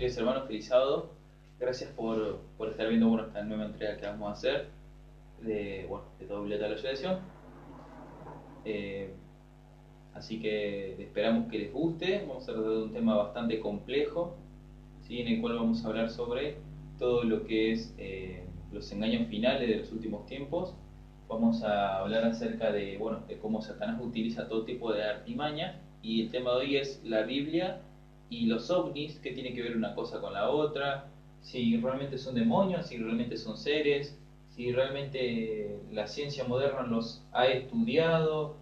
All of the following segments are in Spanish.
queridos hermanos, feliz sábado. Gracias por estar viendo esta nueva entrega que vamos a hacer de todo Biblioteca de la Asociación. Así que esperamos que les guste. Vamos a tratar de un tema bastante complejo, ¿sí? En el cual vamos a hablar sobre todo lo que es los engaños finales de los últimos tiempos. Vamos a hablar acerca de cómo Satanás utiliza todo tipo de artimaña. Y el tema de hoy es la Biblia y los ovnis, que tiene que ver una cosa con la otra, si realmente son demonios, si realmente son seres, si realmente la ciencia moderna los ha estudiado,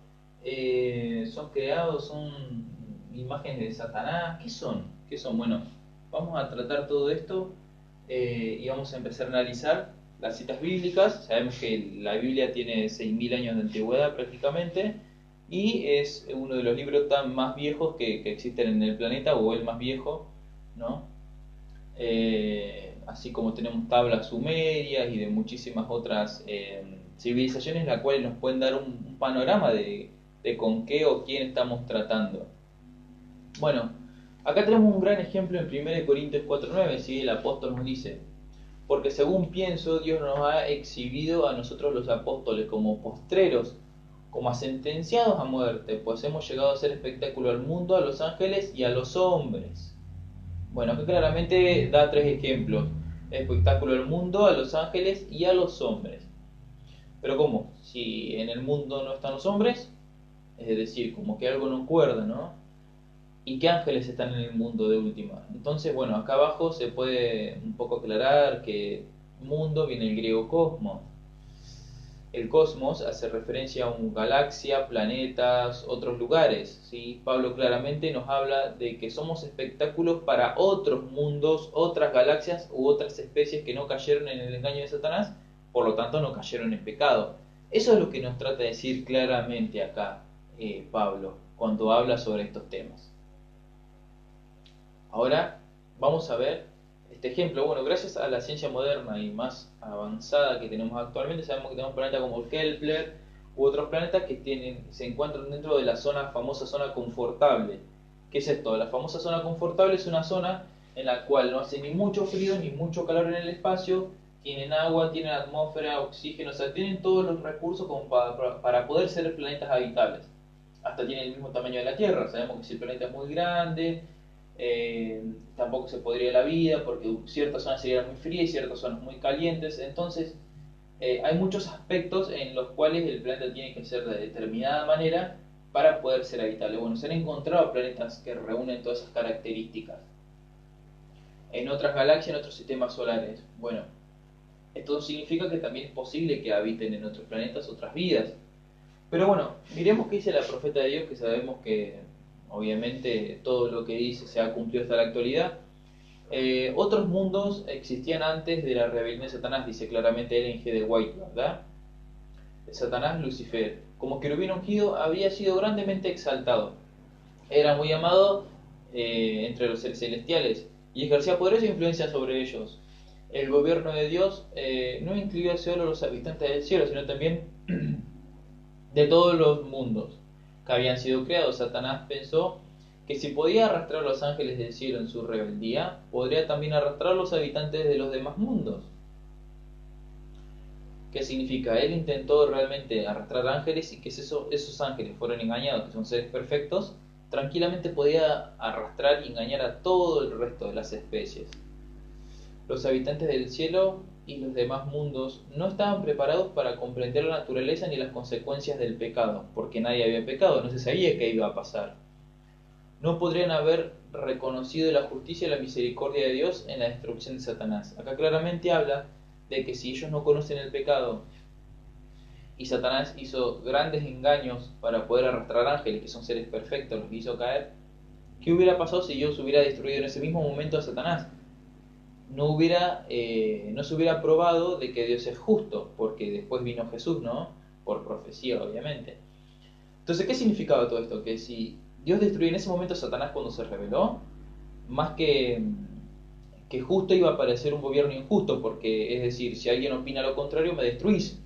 son creados, son imágenes de Satanás, ¿qué son? ¿Qué son? Bueno, vamos a tratar todo esto y vamos a empezar a analizar las citas bíblicas. Sabemos que la Biblia tiene 6.000 años de antigüedad prácticamente, y es uno de los libros más viejos que existen en el planeta, o el más viejo, ¿no? Así como tenemos tablas sumerias y de muchísimas otras civilizaciones, las cuales nos pueden dar un panorama de con qué o quién estamos tratando. Bueno, acá tenemos un gran ejemplo en 1 Corintios 4:9, ¿sí? El apóstol nos dice: porque según pienso, Dios nos ha exhibido a nosotros los apóstoles como postreros, como a sentenciados a muerte, pues hemos llegado a ser espectáculo al mundo, a los ángeles y a los hombres. Bueno, acá claramente da tres ejemplos: espectáculo al mundo, a los ángeles y a los hombres. Pero ¿cómo? Si en el mundo no están los hombres, es decir, como que algo no cuerda, ¿no? ¿Y qué ángeles están en el mundo de última? Entonces, bueno, acá abajo se puede un poco aclarar que mundo viene del griego cosmos. El cosmos hace referencia a una galaxia, planetas, otros lugares, ¿sí? Pablo claramente nos habla de que somos espectáculos para otros mundos, otras galaxias u otras especies que no cayeron en el engaño de Satanás, por lo tanto no cayeron en pecado. Eso es lo que nos trata de decir claramente acá Pablo cuando habla sobre estos temas. Ahora vamos a ver este ejemplo. Bueno, gracias a la ciencia moderna y más avanzada que tenemos actualmente, sabemos que tenemos planetas como Kepler u otros planetas que se encuentran dentro de la famosa zona confortable. ¿Qué es esto? La famosa zona confortable es una zona en la cual no hace ni mucho frío ni mucho calor en el espacio, tienen agua, tienen atmósfera, oxígeno, o sea, tienen todos los recursos como para poder ser planetas habitables. Hasta tienen el mismo tamaño de la Tierra. Sabemos que si el planeta es muy grande, tampoco se podría la vida, porque ciertas zonas serían muy frías y ciertas zonas muy calientes. Entonces hay muchos aspectos en los cuales el planeta tiene que ser de determinada manera para poder ser habitable. Bueno, se han encontrado planetas que reúnen todas esas características en otras galaxias, en otros sistemas solares. Bueno, esto significa que también es posible que habiten en otros planetas otras vidas. Pero bueno, miremos qué dice la profeta de Dios, que sabemos que obviamente todo lo que dice se ha cumplido hasta la actualidad. Otros mundos existían antes de la rebelión de Satanás, dice claramente Ellen G. de White, ¿verdad? Satanás, Lucifer, como querubín ungido, había sido grandemente exaltado. Era muy amado entre los seres celestiales y ejercía poderosa influencia sobre ellos. El gobierno de Dios no incluyó solo a los habitantes del cielo, sino también de todos los mundos que habían sido creados. Satanás pensó que si podía arrastrar a los ángeles del cielo en su rebeldía, podría también arrastrar a los habitantes de los demás mundos. ¿Qué significa? Él intentó realmente arrastrar ángeles, y que esos ángeles fueron engañados, que son seres perfectos, tranquilamente podía arrastrar y engañar a todo el resto de las especies. Los habitantes del cielo y los demás mundos no estaban preparados para comprender la naturaleza ni las consecuencias del pecado, porque nadie había pecado, no se sabía qué iba a pasar. No podrían haber reconocido la justicia y la misericordia de Dios en la destrucción de Satanás. Acá claramente habla de que si ellos no conocen el pecado y Satanás hizo grandes engaños para poder arrastrar ángeles, que son seres perfectos, los hizo caer, ¿qué hubiera pasado si Dios hubiera destruido en ese mismo momento a Satanás? No se hubiera probado de que Dios es justo, porque después vino Jesús, ¿no? Por profecía, obviamente. Entonces, ¿qué significaba todo esto? Que si Dios destruyó en ese momento a Satanás cuando se rebeló, más que justo, iba a aparecer un gobierno injusto, porque es decir, si alguien opina lo contrario, me destruís.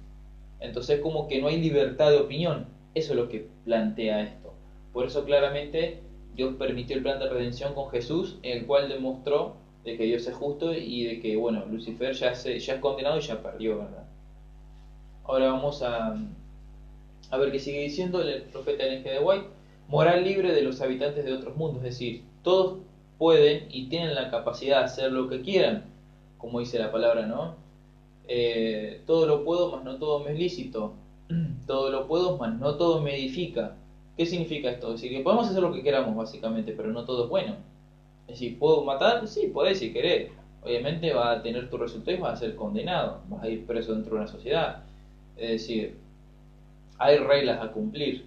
Entonces, como que no hay libertad de opinión. Eso es lo que plantea esto. Por eso claramente Dios permitió el plan de redención con Jesús, en el cual demostró de que Dios es justo y de que, bueno, Lucifer ya es condenado y ya perdió, ¿verdad? Ahora vamos a ver qué sigue diciendo el profeta Ellen G. de White. Moral libre de los habitantes de otros mundos, es decir, todos pueden y tienen la capacidad de hacer lo que quieran, como dice la palabra, ¿no? Todo lo puedo, mas no todo me es lícito. Todo lo puedo, mas no todo me edifica. ¿Qué significa esto? Es decir, que podemos hacer lo que queramos, básicamente, pero no todo es bueno. Es decir, ¿puedo matar? Sí, podés si querés. Obviamente va a tener tu resultado y vas a ser condenado. Vas a ir preso dentro de una sociedad. Es decir, hay reglas a cumplir.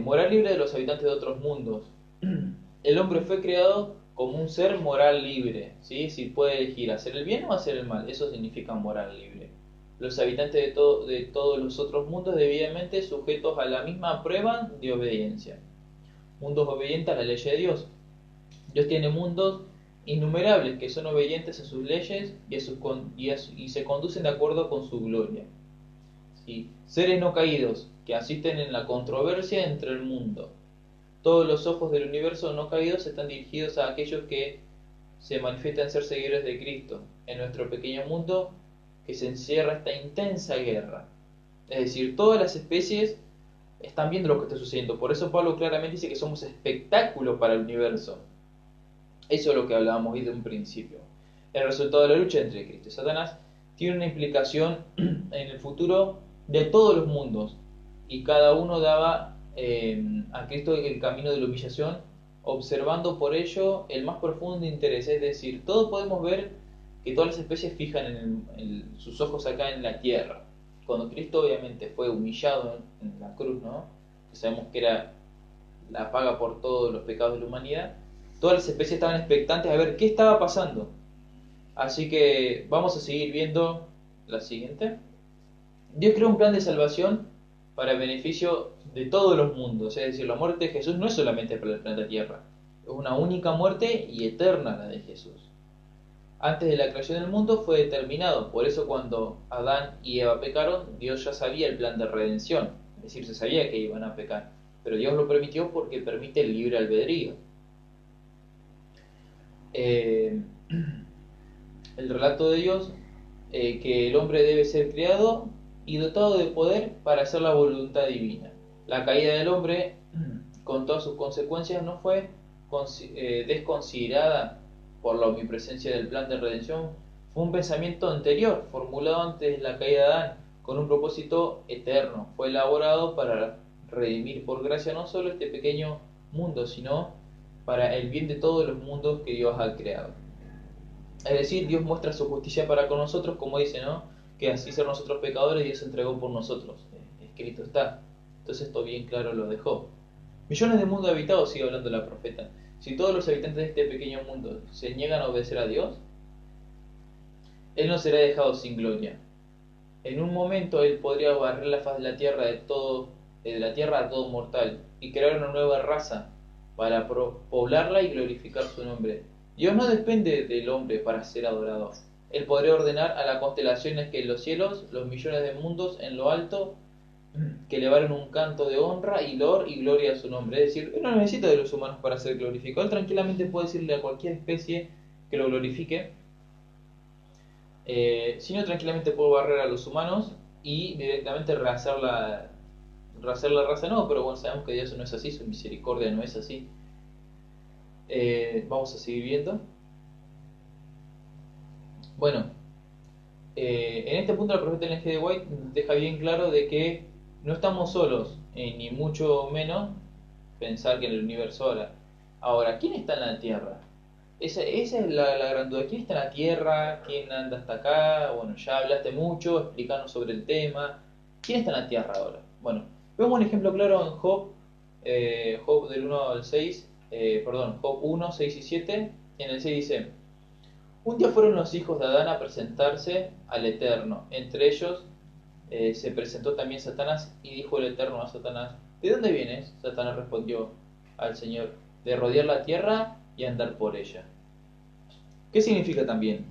Moral libre de los habitantes de otros mundos. El hombre fue creado como un ser moral libre, ¿sí? Si puede elegir hacer el bien o hacer el mal, eso significa moral libre. Los habitantes de todos los otros mundos debidamente sujetos a la misma prueba de obediencia. Mundos obedientes a la ley de Dios. Dios tiene mundos innumerables que son obedientes a sus leyes y se conducen de acuerdo con su gloria. ¿Sí? Seres no caídos que asisten en la controversia entre el mundo. Todos los ojos del universo no caídos están dirigidos a aquellos que se manifiestan ser seguidores de Cristo en nuestro pequeño mundo que se encierra esta intensa guerra. Es decir, todas las especies están viendo lo que está sucediendo. Por eso Pablo claramente dice que somos espectáculo para el universo. Eso es lo que hablábamos desde un principio. El resultado de la lucha entre Cristo y Satanás tiene una implicación en el futuro de todos los mundos. Y cada uno daba a Cristo el camino de la humillación, observando por ello el más profundo interés. Es decir, todos podemos ver que todas las especies fijan sus ojos acá en la tierra. Cuando Cristo obviamente fue humillado en la cruz, ¿no? Que sabemos que era la paga por todos los pecados de la humanidad, todas las especies estaban expectantes a ver qué estaba pasando. Así que vamos a seguir viendo la siguiente. Dios creó un plan de salvación para el beneficio de todos los mundos. Es decir, la muerte de Jesús no es solamente para el planeta Tierra. Es una única muerte y eterna la de Jesús. Antes de la creación del mundo fue determinado. Por eso cuando Adán y Eva pecaron, Dios ya sabía el plan de redención. Es decir, se sabía que iban a pecar. Pero Dios lo permitió porque permite el libre albedrío. El relato de Dios, que el hombre debe ser creado y dotado de poder para hacer la voluntad divina. La caída del hombre, con todas sus consecuencias, no fue desconsiderada por la omnipresencia del plan de redención. Fue un pensamiento anterior, formulado antes de la caída de Adán, con un propósito eterno. Fue elaborado para redimir por gracia no solo este pequeño mundo, sino para el bien de todos los mundos que Dios ha creado. Es decir, Dios muestra su justicia para con nosotros, como dice, ¿no? Que así ser nosotros pecadores, Dios se entregó por nosotros. Escrito está. Entonces esto bien claro lo dejó. Millones de mundos habitados, sigue hablando la profeta. Si todos los habitantes de este pequeño mundo se niegan a obedecer a Dios, Él no será dejado sin gloria. En un momento Él podría barrer la faz de la tierra a todo mortal y crear una nueva raza para poblarla y glorificar su nombre. Dios no depende del hombre para ser adorado. Él podría ordenar a las constelaciones que en los cielos, los millones de mundos en lo alto, que elevaron un canto de honra y loor y gloria a su nombre. Es decir, Él no necesita de los humanos para ser glorificado. Él tranquilamente puede decirle a cualquier especie que lo glorifique. Si no, tranquilamente puede barrer a los humanos y directamente rehacer la raza. No, pero bueno, sabemos que Dios no es así, su misericordia no es así. Vamos a seguir viendo. Bueno, en este punto la profeta Ellen G. de White deja bien claro de que no estamos solos, ni mucho menos pensar que en el universo ahora, ¿quién está en la Tierra? Esa es la gran duda. ¿Quién está en la Tierra? ¿Quién anda hasta acá? Bueno, ya hablaste mucho, explicanos sobre el tema. ¿Quién está en la Tierra ahora? Bueno, vemos un ejemplo claro en Job, Job del 1 al 6, Job 1, 6 y 7. En el 6 dice: un día fueron los hijos de Adán a presentarse al Eterno. Entre ellos se presentó también Satanás, y dijo el Eterno a Satanás: ¿de dónde vienes? Satanás respondió al Señor: de rodear la tierra y andar por ella. ¿Qué significa también?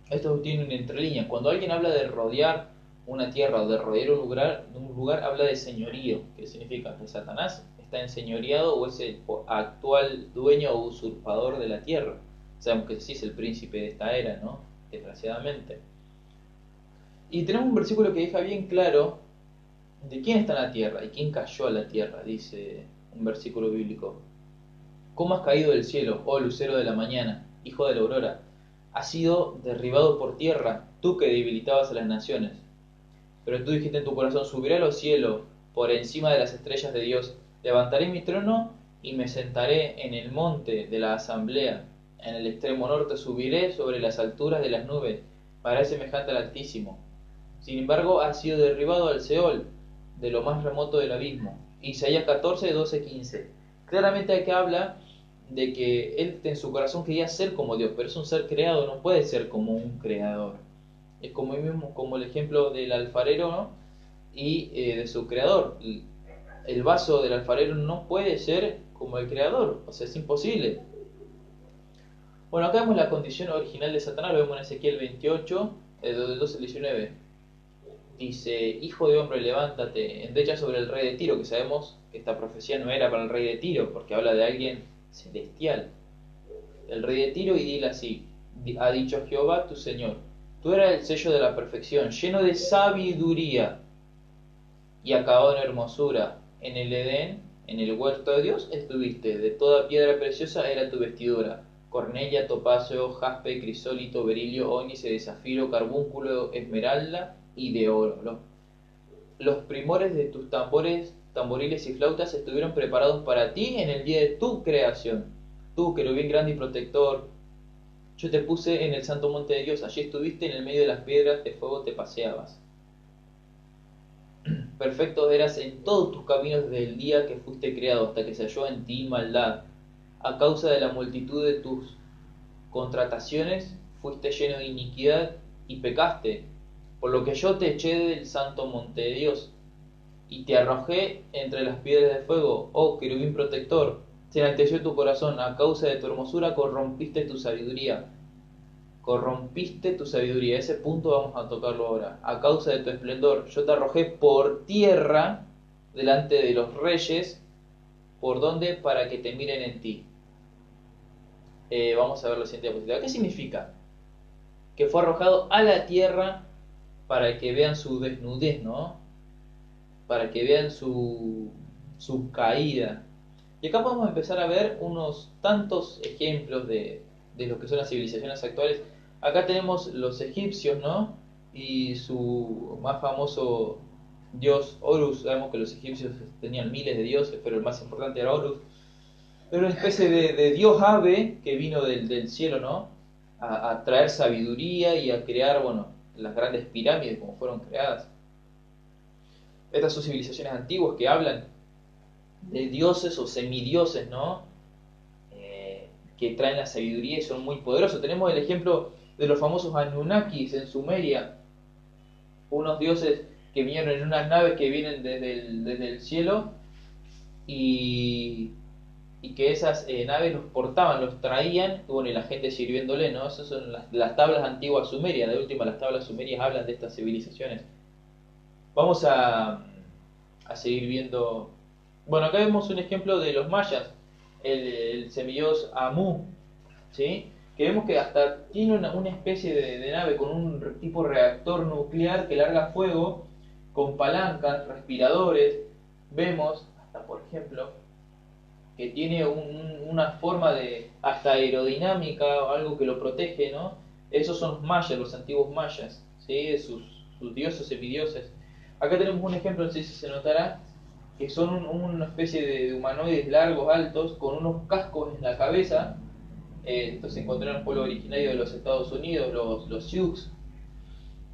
Esto tiene una entrelínea. Cuando alguien habla de rodear una tierra o de rodear un lugar, habla de señorío. ¿Qué significa? Que Satanás está enseñoreado o es el actual dueño o usurpador de la tierra. Sabemos que sí es el príncipe de esta era, ¿no? Desgraciadamente. Y tenemos un versículo que deja bien claro de quién está en la tierra y quién cayó a la tierra, dice un versículo bíblico. ¿Cómo has caído del cielo, oh lucero de la mañana, hijo de la aurora? Has sido derribado por tierra, tú que debilitabas a las naciones. Pero tú dijiste en tu corazón, subiré a los cielos, por encima de las estrellas de Dios. Levantaré mi trono y me sentaré en el monte de la asamblea. En el extremo norte subiré sobre las alturas de las nubes. Me haré semejante al Altísimo. Sin embargo, has sido derribado al Seol, de lo más remoto del abismo. Isaías 14, 12, 15. Claramente aquí habla de que él en su corazón quería ser como Dios, pero es un ser creado, no puede ser como un creador. Es como el mismo, como el ejemplo del alfarero, ¿no? Y de su creador. El vaso del alfarero no puede ser como el creador, o sea, es imposible. Bueno, acá vemos la condición original de Satanás, lo vemos en Ezequiel 28, del 12 al 19. Dice, hijo de hombre, levántate, endecha sobre el rey de Tiro, que sabemos que esta profecía no era para el rey de Tiro, porque habla de alguien celestial. El rey de Tiro, y dile así, ha dicho Jehová tu Señor, tú eras el sello de la perfección, lleno de sabiduría y acabado en hermosura. En el Edén, en el huerto de Dios, estuviste, de toda piedra preciosa era tu vestidura, cornella, topacio, jaspe, crisólito, berilio, ónice de zafiro, carbúnculo, esmeralda y de oro. Los primores de tus tamboriles y flautas estuvieron preparados para ti en el día de tu creación. Tú, querubín grande y protector, yo te puse en el santo monte de Dios, allí estuviste, en el medio de las piedras de fuego te paseabas. Perfecto eras en todos tus caminos desde el día que fuiste creado hasta que se halló en ti maldad. A causa de la multitud de tus contrataciones fuiste lleno de iniquidad y pecaste, por lo que yo te eché del santo monte de Dios y te arrojé entre las piedras de fuego, oh querubín protector. Se enalteció tu corazón, a causa de tu hermosura corrompiste tu sabiduría. Corrompiste tu sabiduría, ese punto vamos a tocarlo ahora. A causa de tu esplendor, yo te arrojé por tierra delante de los reyes, ¿por dónde? Para que te miren en ti. Vamos a ver la siguiente diapositiva. ¿Qué significa? Que fue arrojado a la tierra para que vean su desnudez, ¿no? Para que vean su caída. Y acá podemos empezar a ver unos tantos ejemplos de lo que son las civilizaciones actuales. Acá tenemos los egipcios, ¿no? Y su más famoso dios Horus. Sabemos que los egipcios tenían miles de dioses, pero el más importante era Horus. Era una especie de dios ave que vino del cielo, ¿no? A traer sabiduría y a crear, bueno, las grandes pirámides como fueron creadas. Estas son civilizaciones antiguas que hablan de dioses o semidioses, ¿no? Que traen la sabiduría y son muy poderosos. Tenemos el ejemplo de los famosos Anunnakis en Sumeria, unos dioses que vinieron en unas naves que vienen desde el cielo y que esas naves los portaban, los traían, y bueno, y la gente sirviéndole, ¿no? Esas son las tablas antiguas sumerias. De última, las tablas sumerias hablan de estas civilizaciones. Vamos a seguir viendo. Bueno, acá vemos un ejemplo de los mayas, el semidios Amu, ¿sí? Que vemos que hasta tiene una especie de nave con un tipo reactor nuclear que larga fuego, con palancas, respiradores. Vemos, hasta por ejemplo, que tiene una forma de hasta aerodinámica o algo que lo protege, ¿no? Esos son los mayas, los antiguos mayas, ¿sí? Sus dioses, semidioses. Acá tenemos un ejemplo, no sé si se notará, que son una especie de humanoides largos, altos, con unos cascos en la cabeza. Esto se encontró en el pueblo originario de los Estados Unidos, los Sioux.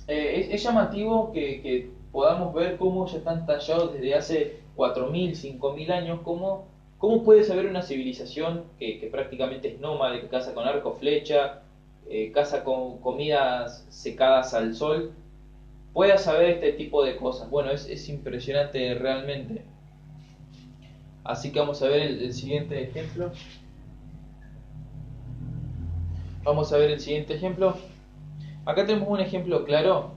Es llamativo que podamos ver cómo ya están tallados desde hace 4.000, 5.000 años, cómo puede saber una civilización que prácticamente es nómade, que caza con arco, flecha, caza con comidas secadas al sol, pueda saber este tipo de cosas. Bueno, es impresionante realmente. Así que vamos a ver el siguiente ejemplo. Vamos a ver el siguiente ejemplo. Acá tenemos un ejemplo claro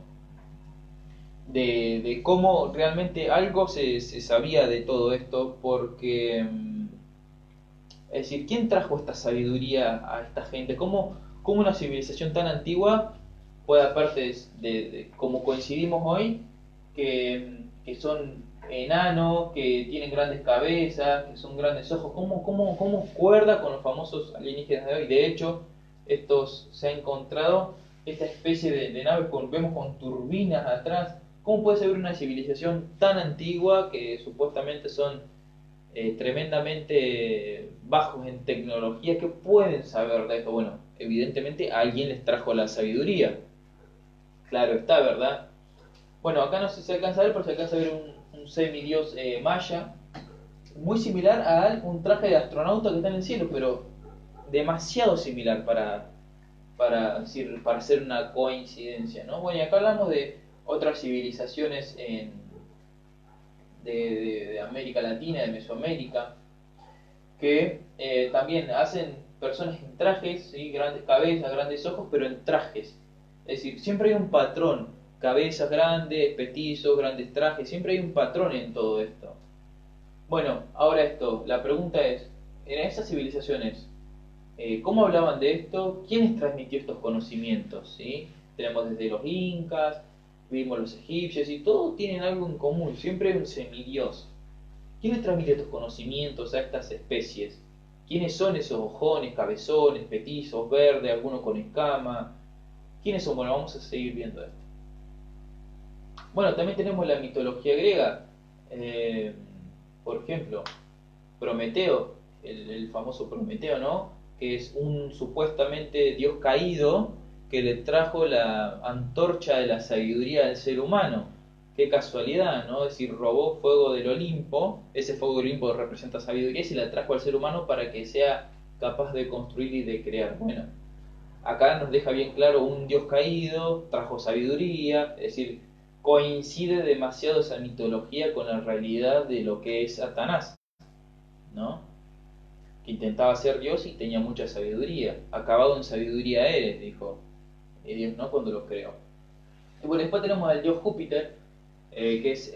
de cómo realmente algo se sabía de todo esto, porque Es decir, ¿quién trajo esta sabiduría a esta gente? ¿Cómo una civilización tan antigua puede, aparte de como coincidimos hoy, que son enanos, que tienen grandes cabezas, que son grandes ojos, cómo cuerda con los famosos alienígenas de hoy? De hecho, estos se ha encontrado esta especie de naves vemos con turbinas atrás. ¿Cómo puede ser una civilización tan antigua que supuestamente son tremendamente bajos en tecnología? ¿Qué pueden saber de esto? Bueno, evidentemente alguien les trajo la sabiduría. Claro está, ¿verdad? Bueno, acá no sé si se alcanza a ver, pero se alcanza a ver un semidios maya, muy similar a un traje de astronauta que está en el cielo, pero demasiado similar para hacer una coincidencia, ¿no? Bueno, y acá hablamos de otras civilizaciones de América Latina, de Mesoamérica, que también hacen personas en trajes, ¿sí? Grandes cabezas, grandes ojos, pero en trajes. Es decir, siempre hay un patrón, cabezas grandes, petizos, grandes trajes, siempre hay un patrón en todo esto. Bueno, ahora la pregunta es, en esas civilizaciones, ¿cómo hablaban de esto? ¿Quién les transmitió estos conocimientos? ¿Sí? Tenemos desde los incas, vimos los egipcios, y todos tienen algo en común, siempre hay un semidios. ¿Quién les transmite estos conocimientos a estas especies? ¿Quiénes son esos ojones, cabezones, petizos, verdes, algunos con escama? ¿Quiénes son? Bueno, vamos a seguir viendo esto. Bueno, también tenemos la mitología griega. Por ejemplo, Prometeo, el famoso Prometeo, ¿no? Que es un supuestamente dios caído que le trajo la antorcha de la sabiduría del ser humano. Qué casualidad, ¿no? Es decir, robó fuego del Olimpo, ese fuego del Olimpo representa sabiduría, y se la trajo al ser humano para que sea capaz de construir y de crear. Bueno, acá nos deja bien claro, un dios caído trajo sabiduría, es decir, coincide demasiado esa mitología con la realidad de lo que es Satanás, ¿no? Que intentaba ser Dios y tenía mucha sabiduría. Acabado en sabiduría eres, dijo Dios, ¿no? Cuando lo creó. Y bueno, después tenemos al dios Júpiter, que es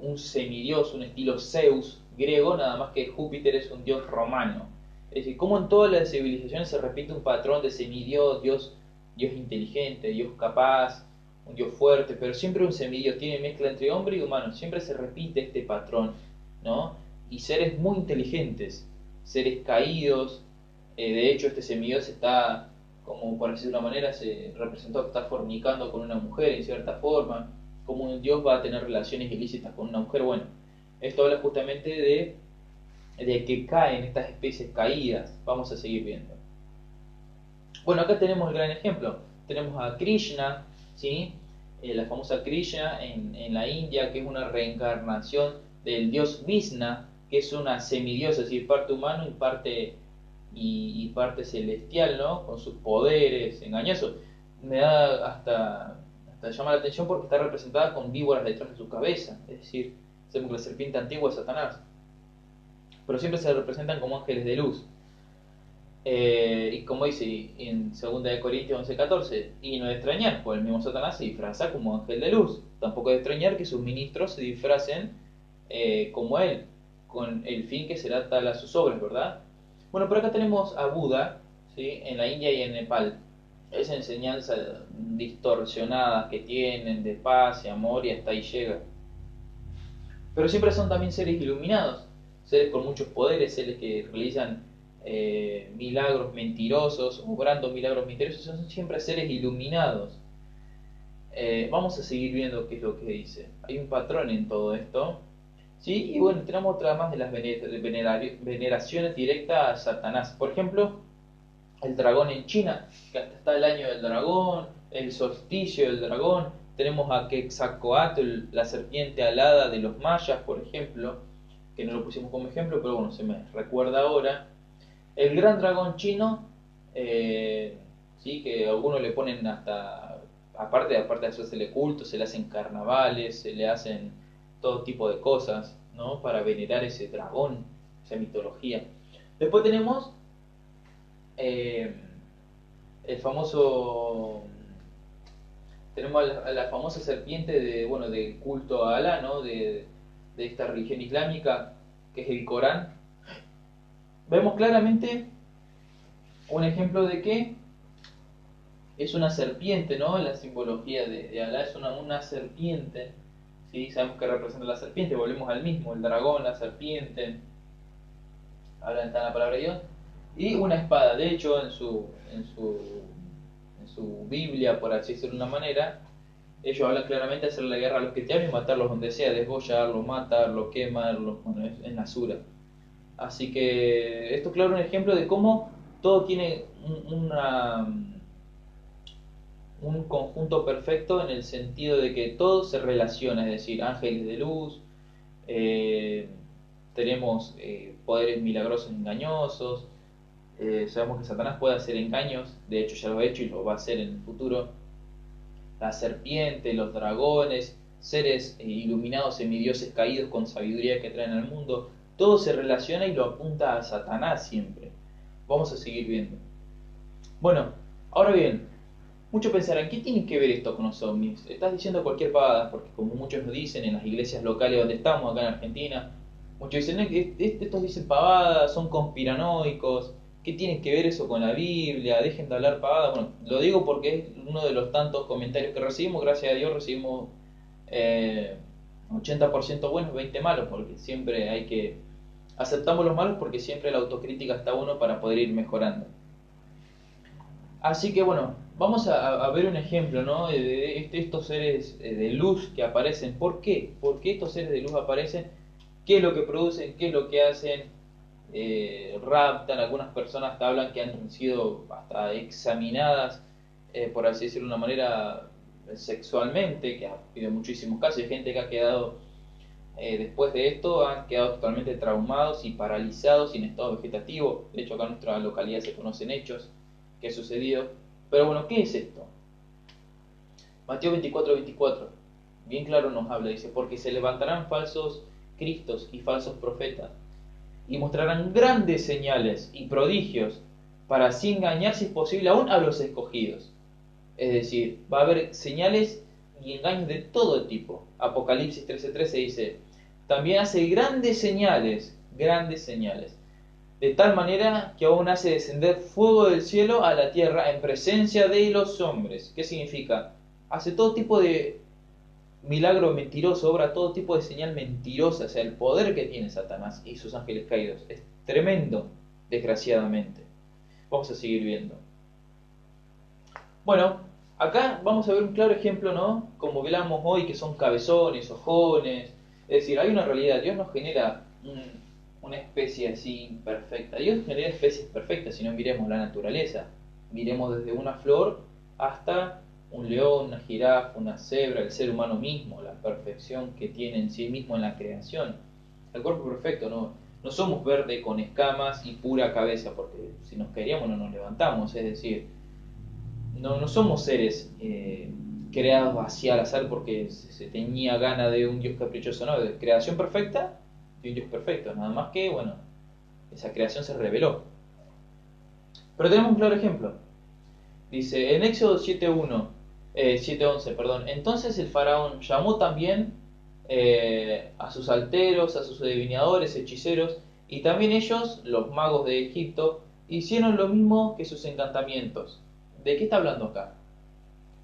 un semidios, un estilo Zeus griego, nada más que Júpiter es un dios romano. Es decir, como en todas las civilizaciones se repite un patrón de semidios, Dios inteligente, Dios capaz, un Dios fuerte, pero siempre un semidios, tiene mezcla entre hombre y humano, siempre se repite este patrón, ¿no? Y seres muy inteligentes, seres caídos, de hecho este semidios está, como por decirlo de una manera, se representó que está fornicando con una mujer en cierta forma, como un dios va a tener relaciones ilícitas con una mujer. Bueno, esto habla justamente de que caen estas especies caídas. Vamos a seguir viendo. Bueno, acá tenemos el gran ejemplo. Tenemos a Krishna, ¿sí? La famosa Krishna en la India, que es una reencarnación del dios Vishnu, que es una semidiosa, es decir, parte humano y parte celestial, ¿no? Con sus poderes engañosos. Me da hasta llama la atención porque está representada con víboras detrás de su cabeza, es decir, sabemos que la serpiente antigua es Satanás, pero siempre se representan como ángeles de luz. Y como dice en 2 de Corintios 11:14, y no es de extrañar, pues el mismo Satanás se disfraza como ángel de luz. Tampoco es de extrañar que sus ministros se disfracen como él, con el fin que será tal a sus obras, ¿verdad? Bueno, por acá tenemos a Buda, ¿sí? En la India y en Nepal. Esa enseñanza distorsionada que tienen de paz y amor, y hasta ahí llega. Pero siempre son también seres iluminados, seres con muchos poderes, seres que realizan milagros mentirosos, obrando milagros mentirosos, son siempre seres iluminados. Vamos a seguir viendo qué es lo que dice. Hay un patrón en todo esto. ¿Sí? Y bueno, tenemos otra más de las veneraciones directas a Satanás. Por ejemplo, el dragón en China, que hasta está el año del dragón, el solsticio del dragón. Tenemos a Quetzalcóatl, la serpiente alada de los mayas, por ejemplo, que no lo pusimos como ejemplo, pero bueno, se me recuerda ahora. El gran dragón chino, sí, que algunos le ponen hasta, aparte de hacerse culto, se le hacen carnavales, se le hacen todo tipo de cosas, ¿no? Para venerar ese dragón, esa mitología. Después tenemos el famoso, tenemos a la famosa serpiente de culto a Alá, ¿no? De esta religión islámica, que es el Corán. vemos claramente un ejemplo de que es una serpiente, ¿no? La simbología de Alá es una serpiente, ¿sí? Sabemos que representa la serpiente, volvemos al mismo, el dragón, la serpiente, habla en la palabra de Dios, y una espada. De hecho, en su Biblia, por así decirlo de una manera, ellos hablan claramente de hacer la guerra a los cristianos y matarlos donde sea, desgollarlos, matarlos, quemarlos, bueno, en la sura. Así que esto es claro un ejemplo de cómo todo tiene un conjunto perfecto en el sentido de que todo se relaciona, es decir, ángeles de luz, eh, tenemos poderes milagrosos engañosos, sabemos que Satanás puede hacer engaños, de hecho ya lo ha hecho y lo va a hacer en el futuro, la serpiente, los dragones, seres iluminados, semidioses caídos con sabiduría que traen al mundo, todo se relaciona y lo apunta a Satanás siempre. Vamos a seguir viendo. Bueno, ahora bien, muchos pensarán, ¿qué tiene que ver esto con los ovnis? Estás diciendo cualquier pavada, porque como muchos nos dicen en las iglesias locales donde estamos, acá en Argentina, muchos dicen, estos dicen pavadas, son conspiranoicos, ¿qué tiene que ver eso con la Biblia? Dejen de hablar pavadas. Bueno, lo digo porque es uno de los tantos comentarios que recibimos, gracias a Dios recibimos 80% buenos, 20 malos, porque siempre hay que... Aceptamos los malos porque siempre la autocrítica está uno para poder ir mejorando. Así que bueno, vamos a ver un ejemplo, ¿no? de estos seres de luz que aparecen. ¿Por qué? ¿Por qué estos seres de luz aparecen? ¿Qué es lo que producen? ¿Qué es lo que hacen? Raptan, algunas personas te hablan que han sido hasta examinadas, por así decirlo de una manera, sexualmente, que ha habido muchísimos casos de gente que ha quedado, después de esto, han quedado totalmente traumados y paralizados y en estado vegetativo. De hecho, acá en nuestra localidad se conocen hechos que ha sucedido. Pero bueno, ¿qué es esto? Mateo 24:24, bien claro nos habla, dice, porque se levantarán falsos cristos y falsos profetas, y mostrarán grandes señales y prodigios, para así engañar, si es posible, aún a los escogidos. Es decir, va a haber señales y engaños de todo tipo. Apocalipsis 13:13 dice, también hace grandes señales, de tal manera que aún hace descender fuego del cielo a la tierra en presencia de los hombres. ¿Qué significa? Hace todo tipo de milagro mentiroso, obra todo tipo de señal mentirosa. O sea, el poder que tiene Satanás y sus ángeles caídos es tremendo, desgraciadamente. Vamos a seguir viendo. Bueno, acá vamos a ver un claro ejemplo, ¿no? Como hablamos hoy, que son cabezones, ojones. Es decir, hay una realidad. Dios nos genera una especie así imperfecta. Dios genera especies perfectas, si no miremos la naturaleza. Miremos desde una flor hasta un león, una jirafa, una cebra, el ser humano mismo, la perfección que tiene en sí mismo en la creación. El cuerpo perfecto, no somos verde con escamas y pura cabeza, porque si nos caeríamos no nos levantamos. Es decir, no somos seres creados así al azar porque se tenía gana de un Dios caprichoso, no, de creación perfecta y un Dios perfecto, nada más que, bueno, esa creación se reveló. Pero tenemos un claro ejemplo. Dice, en Éxodo 7:11, perdón, entonces el faraón llamó también a sus alteros, a sus adivinadores, hechiceros, y también ellos, los magos de Egipto, hicieron lo mismo que sus encantamientos. ¿De qué está hablando acá?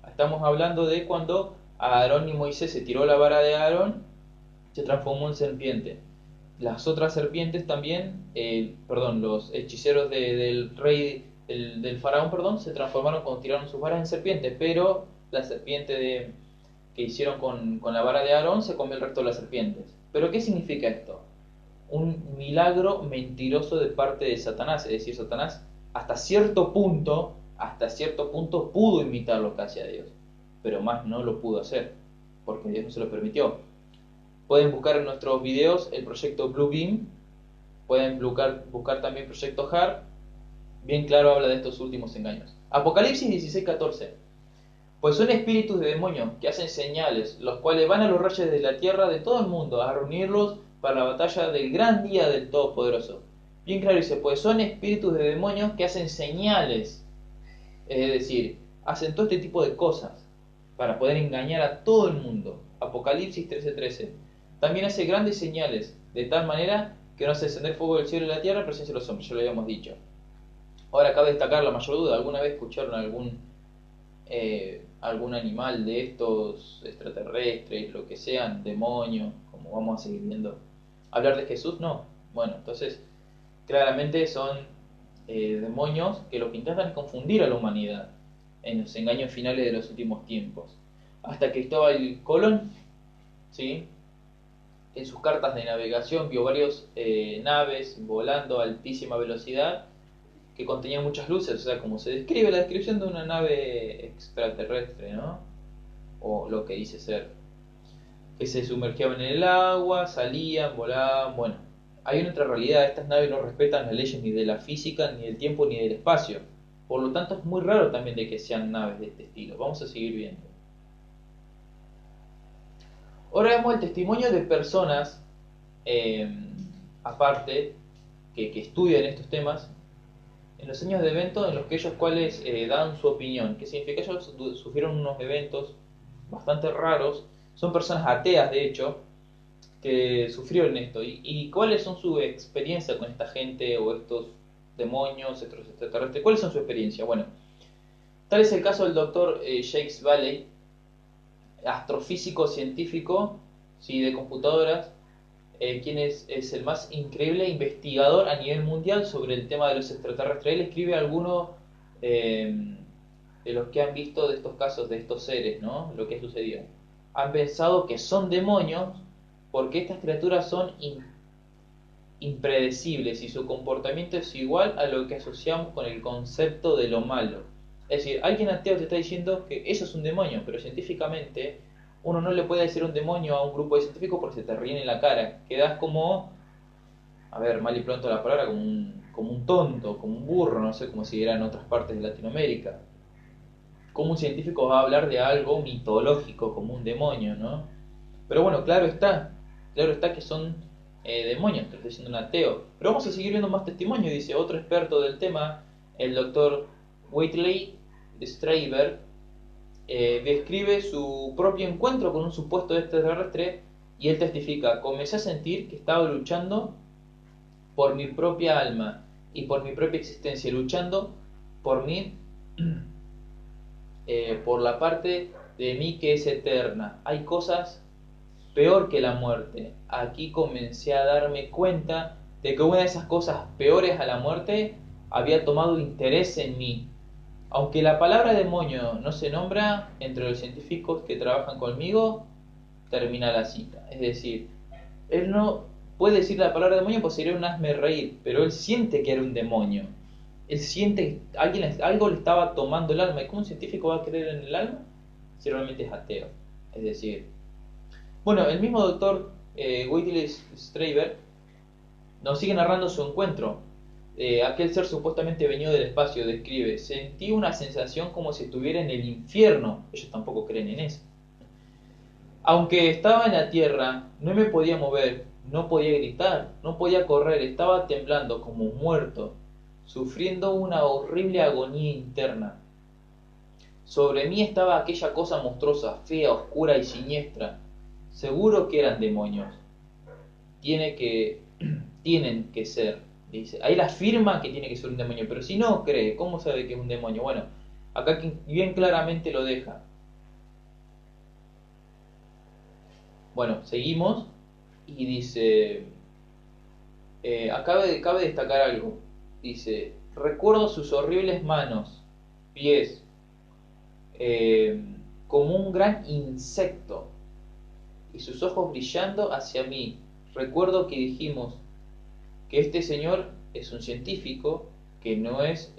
Estamos hablando de cuando Aarón y Moisés se tiró la vara de Aarón, se transformó en serpiente. Las otras serpientes también, los hechiceros del rey, del faraón, se transformaron cuando tiraron sus varas en serpiente, pero la serpiente que hicieron con la vara de Aarón se comió el resto de las serpientes. ¿Pero qué significa esto? Un milagro mentiroso de parte de Satanás, es decir, Satanás hasta cierto punto pudo imitar lo que hacía Dios, pero más no lo pudo hacer, porque Dios no se lo permitió. Pueden buscar en nuestros videos el proyecto Bluebeam, pueden buscar también el proyecto HAR, bien claro habla de estos últimos engaños. Apocalipsis 16:14, pues son espíritus de demonios que hacen señales, los cuales van a los reyes de la tierra de todo el mundo a reunirlos para la batalla del gran día del Todopoderoso. Bien claro dice, pues son espíritus de demonios que hacen señales, es decir, hacen todo este tipo de cosas para poder engañar a todo el mundo. Apocalipsis 13:13. También hace grandes señales, de tal manera que no hace descender fuego del cielo y la tierra, presencia de los hombres, ya lo habíamos dicho. Ahora cabe destacar la mayor duda, ¿alguna vez escucharon algún animal de estos extraterrestres, lo que sean, demonios, como vamos a seguir viendo, hablar de Jesús? No. Bueno, entonces claramente son demonios que lo que intentan es confundir a la humanidad en los engaños finales de los últimos tiempos. Hasta Cristóbal Colón, ¿sí?, en sus cartas de navegación vio varias naves volando a altísima velocidad que contenían muchas luces, o sea, como se describe la descripción de una nave extraterrestre, ¿no? O lo que dice ser. Que se sumergían en el agua, salían, volaban, bueno. Hay una otra realidad, estas naves no respetan las leyes ni de la física, ni del tiempo, ni del espacio. Por lo tanto, es muy raro también de que sean naves de este estilo. Vamos a seguir viendo. Ahora vemos el testimonio de personas, aparte, que estudian estos temas, en los años de eventos en los que ellos cuales dan su opinión. ¿Qué significa? Ellos sufrieron unos eventos bastante raros. Son personas ateas, de hecho, que sufrieron esto. ¿Y cuáles son su experiencia con esta gente o estos demonios, estos extraterrestres? ¿Cuáles son su experiencia? Bueno, tal es el caso del doctor Jacques Vallée, astrofísico científico, ¿sí?, de computadoras, quien es el más increíble investigador a nivel mundial sobre el tema de los extraterrestres. Él escribe algunos de los que han visto de estos casos, de estos seres, ¿no?, lo que sucedió. Han pensado que son demonios porque estas criaturas son impredecibles y su comportamiento es igual a lo que asociamos con el concepto de lo malo. Es decir, alguien ateo te está diciendo que eso es un demonio, pero científicamente uno no le puede decir un demonio a un grupo de científicos porque se te ríen en la cara. Quedas como, a ver, mal y pronto la palabra, como un tonto, como un burro, no sé cómo se dirá en otras partes de Latinoamérica. ¿Cómo un científico va a hablar de algo mitológico como un demonio, no? Pero bueno, claro está que son demonios, te estoy diciendo un ateo. Pero vamos a seguir viendo más testimonios, dice otro experto del tema, el doctor Whitley Strieber, describe su propio encuentro con un supuesto extraterrestre y él testifica: comencé a sentir que estaba luchando por mi propia alma y por mi propia existencia, luchando por mí, por la parte de mí que es eterna. Hay cosas peor que la muerte. Aquí comencé a darme cuenta de que una de esas cosas peores a la muerte había tomado interés en mí. Aunque la palabra demonio no se nombra entre los científicos que trabajan conmigo, termina la cita. Es decir, él no puede decir la palabra demonio porque sería un hazme reír, pero él siente que era un demonio. Él siente que algo le estaba tomando el alma. ¿Y cómo un científico va a creer en el alma si realmente es ateo? Es decir, bueno, el mismo doctor Whitley Strieber nos sigue narrando su encuentro. Aquel ser supuestamente venido del espacio describe: sentí una sensación como si estuviera en el infierno. Ellos tampoco creen en eso. Aunque estaba en la tierra, no me podía mover, no podía gritar, no podía correr, estaba temblando como muerto, sufriendo una horrible agonía interna. Sobre mí estaba aquella cosa monstruosa, fea, oscura y siniestra. Seguro que eran demonios. Tienen que ser. Dice, ahí él afirma que tiene que ser un demonio, pero si no cree, ¿cómo sabe que es un demonio? Bueno, acá bien claramente lo deja. Bueno, seguimos y dice, cabe destacar algo. Dice, recuerdo sus horribles manos, pies, como un gran insecto, y sus ojos brillando hacia mí. Recuerdo que dijimos que este señor es un científico, que no es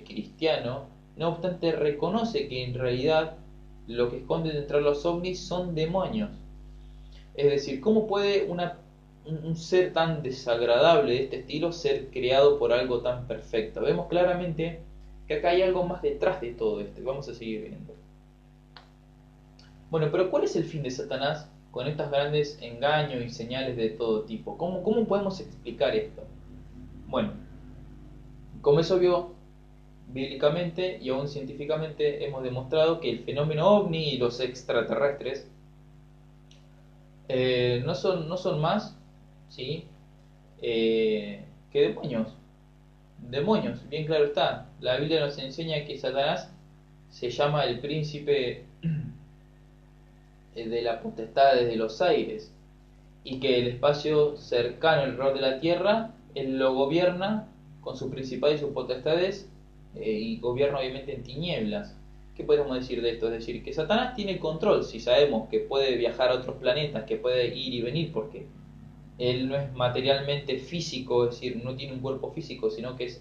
cristiano, no obstante reconoce que en realidad lo que esconde detrás de los ovnis son demonios. Es decir, ¿cómo puede un ser tan desagradable de este estilo ser creado por algo tan perfecto? Vemos claramente que acá hay algo más detrás de todo esto, y vamos a seguir viendo. Bueno, pero ¿cuál es el fin de Satanás con estos grandes engaños y señales de todo tipo? ¿Cómo podemos explicar esto? Bueno, como es obvio, bíblicamente y aún científicamente hemos demostrado que el fenómeno ovni y los extraterrestres no son más, ¿sí?, que demonios. Demonios, bien claro está. La Biblia nos enseña que Satanás se llama el príncipe de la potestad de los aires y que el espacio cercano alrededor de la tierra él lo gobierna con sus principales y sus potestades y gobierna obviamente en tinieblas. ¿Qué podemos decir de esto? Es decir, que Satanás tiene control, si sabemos que puede viajar a otros planetas, que puede ir y venir, porque él no es materialmente físico, es decir, no tiene un cuerpo físico, sino que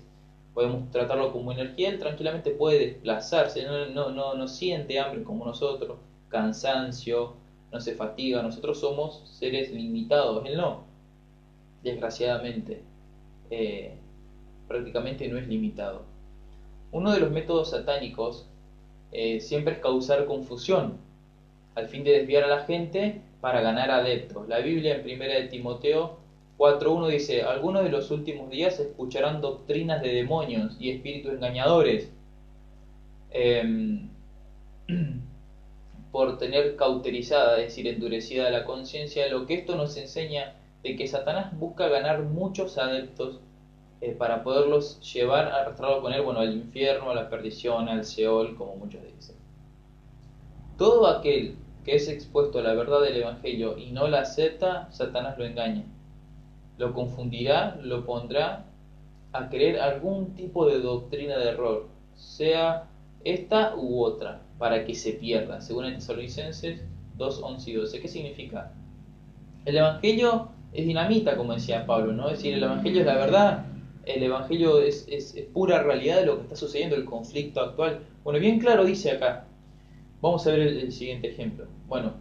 podemos tratarlo como energía, él tranquilamente puede desplazarse, no siente hambre como nosotros, cansancio, no se fatiga, nosotros somos seres limitados, él no, desgraciadamente, prácticamente no es limitado. Uno de los métodos satánicos siempre es causar confusión, al fin de desviar a la gente para ganar adeptos. La Biblia en 1 de Timoteo 4.1 dice: algunos de los últimos días escucharán doctrinas de demonios y espíritus engañadores, por tener cauterizada, es decir, endurecida la conciencia. Lo que esto nos enseña de que Satanás busca ganar muchos adeptos para poderlos llevar, arrastrarlos con él, bueno, al infierno, a la perdición, al Seol, como muchos dicen. Todo aquel que es expuesto a la verdad del Evangelio y no la acepta, Satanás lo engaña. Lo confundirá, lo pondrá a creer algún tipo de doctrina de error, sea esta u otra, para que se pierda, según el Tesalonicenses 2:11 y 12. ¿Qué significa? El Evangelio es dinamita, como decía Pablo, ¿no? Es decir, el Evangelio es la verdad, el Evangelio es pura realidad de lo que está sucediendo, el conflicto actual. Bueno, bien claro dice acá. Vamos a ver el siguiente ejemplo. Bueno,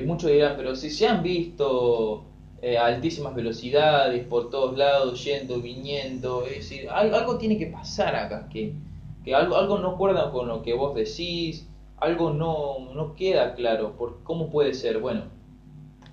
muchos dirán, pero si se han visto a altísimas velocidades por todos lados, yendo, viniendo, es decir, algo tiene que pasar acá, que algo no cuerda con lo que vos decís, algo no queda claro. ¿Cómo puede ser? Bueno,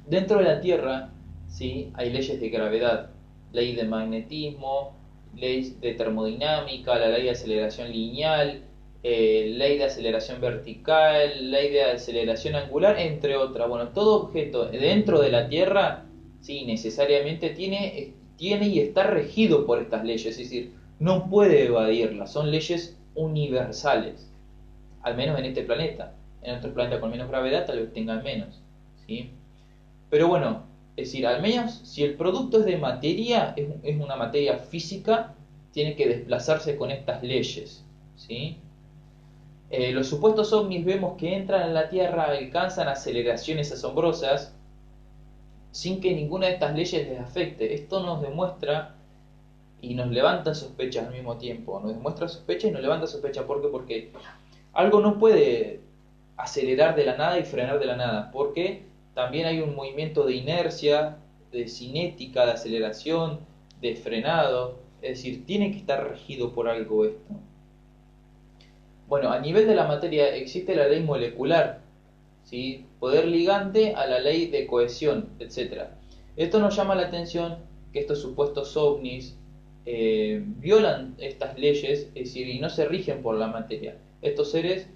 dentro de la Tierra, ¿sí?, hay leyes de gravedad, ley de magnetismo, ley de termodinámica, la ley de aceleración lineal, ley de aceleración vertical, ley de aceleración angular, entre otras. Bueno, todo objeto dentro de la Tierra, sí, necesariamente tiene y está regido por estas leyes, es decir, no puede evadirlas, son leyes universales, al menos en este planeta. En otros planetas con menos gravedad tal vez tengan menos, ¿sí? Pero bueno, es decir, al menos si el producto es de materia, es una materia física, tiene que desplazarse con estas leyes, ¿sí? Los supuestos ovnis vemos que entran en la Tierra, alcanzan aceleraciones asombrosas sin que ninguna de estas leyes les afecte. Esto nos demuestra y nos levanta sospechas al mismo tiempo. Nos demuestra sospechas y nos levanta sospechas. ¿Por qué? Porque algo no puede acelerar de la nada y frenar de la nada. Porque también hay un movimiento de inercia, de cinética, de aceleración, de frenado. Es decir, tiene que estar regido por algo esto. Bueno, a nivel de la materia existe la ley molecular, ¿sí?, poder ligante a la ley de cohesión, etc. Esto nos llama la atención que estos supuestos ovnis violan estas leyes, es decir, y no se rigen por la materia. Estos seres